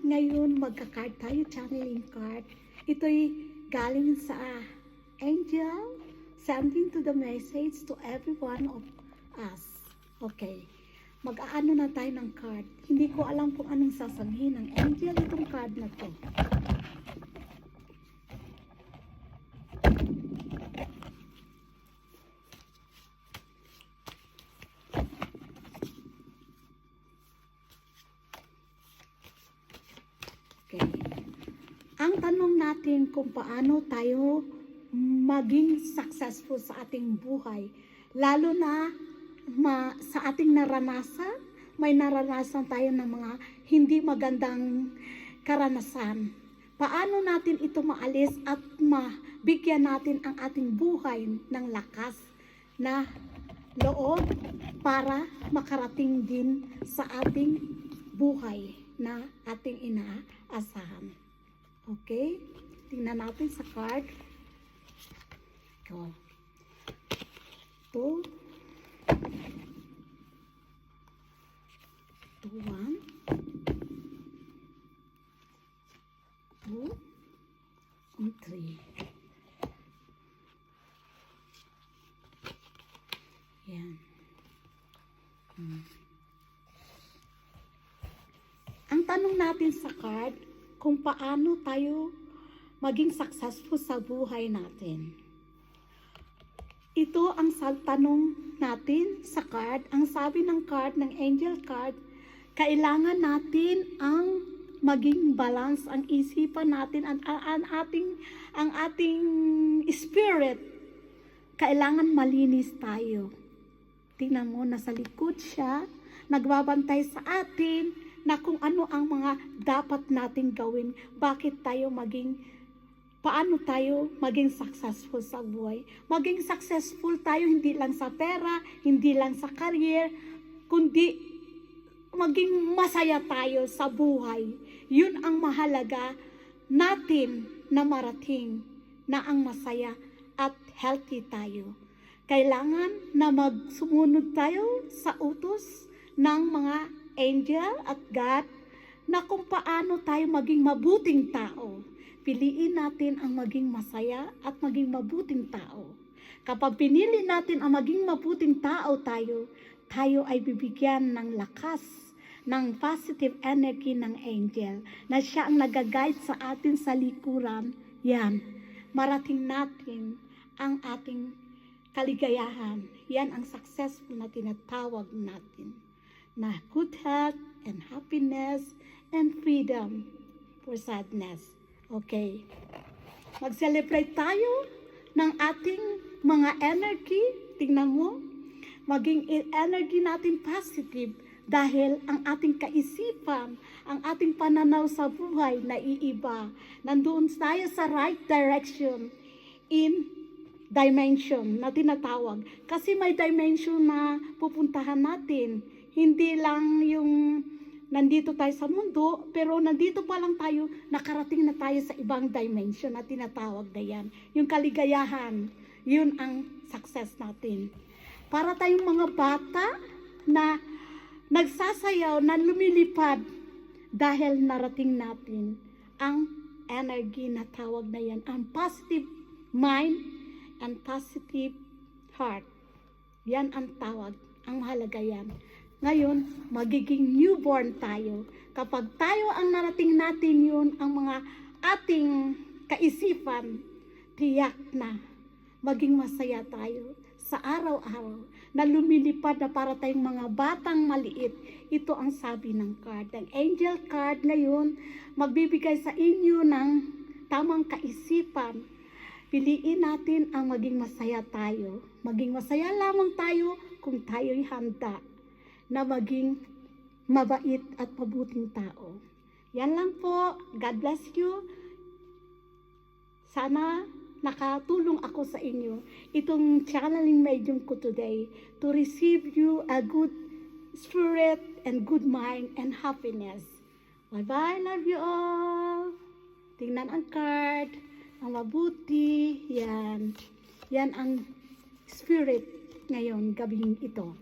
Ngayon, magka-card tayo, channeling card. Ito'y galing sa angel, sending to the message to every one of us. Okay. Mag-aano na tayo ng card. Hindi ko alam kung anong sasabihin ng angel itong card na to. Okay. Ang tanong natin kung paano tayo maging successful sa ating buhay, lalo na sa ating naranasan, may naranasan tayo ng mga hindi magandang karanasan. Paano natin ito maalis at mabigyan natin ang ating buhay ng lakas na loob para makarating din sa ating buhay na ating inaasahan. Okay? Tingnan natin sa card. Go. 2, 1, 2, and 3. Yan. Ang tanong natin sa card, kung paano tayo maging successful sa buhay natin. Ito ang tanong natin sa card. Ang sabi ng card, ng angel card, kailangan natin ang maging balance ang isipan natin, ang ating spirit. Kailangan malinis tayo. Tingnan mo, nasa likod siya, nagbabantay sa atin na kung ano ang mga dapat nating gawin, paano tayo maging successful sa buhay. Maging successful tayo hindi lang sa pera, hindi lang sa career, kundi maging masaya tayo sa buhay. Yun ang mahalaga natin na marating, na ang masaya at healthy tayo. Kailangan na magsumunod tayo sa utos ng mga angel at God na kung paano tayo maging mabuting tao. Piliin natin ang maging masaya at maging mabuting tao. Kapag pinili natin ang maging mabuting tao tayo ay bibigyan ng lakas, ng positive energy ng angel, na siya ang nag-guide sa atin sa likuran. Yan, marating natin ang ating kaligayahan. Yan ang successful na tinatawag natin, na good health and happiness and freedom for sadness. Okay. Mag-celebrate tayo ng ating mga energy. Tingnan mo, maging energy natin positive dahil ang ating kaisipan, ang ating pananaw sa buhay na iiba. Nandoon tayo sa right direction in dimension na tinatawag. Kasi may dimension na pupuntahan natin. Hindi lang yung nandito tayo sa mundo, pero nandito pa lang tayo, nakarating na tayo sa ibang dimension na tinatawag na yan. Yung kaligayahan, yun ang success natin. Para tayong mga bata na nagsasayaw, na lumilipad dahil narating natin ang energy na tawag na yan, ang positive mind and positive heart. Yan ang tawag, ang mahalaga yan. Ngayon, magiging newborn tayo. Kapag tayo ang narating natin yun, ang mga ating kaisipan, tiyak na maging masaya tayo sa araw-araw na lumilipad na para tayong mga batang maliit. Ito ang sabi ng card. Ang angel card ngayon, magbibigay sa inyo ng tamang kaisipan. Piliin natin ang maging masaya tayo. Maging masaya lamang tayo kung tayo'y handa na maging mabait at mabuting tao. Yan lang po. God bless you. Sana nakatulong ako sa inyo. Itong channeling medium ko today to receive you a good spirit and good mind and happiness. Bye-bye. Love you all. Tingnan ang card. Ang mabuti. Yan. Yan ang spirit ngayon, gabing ito.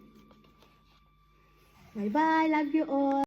Bye-bye. Love you all.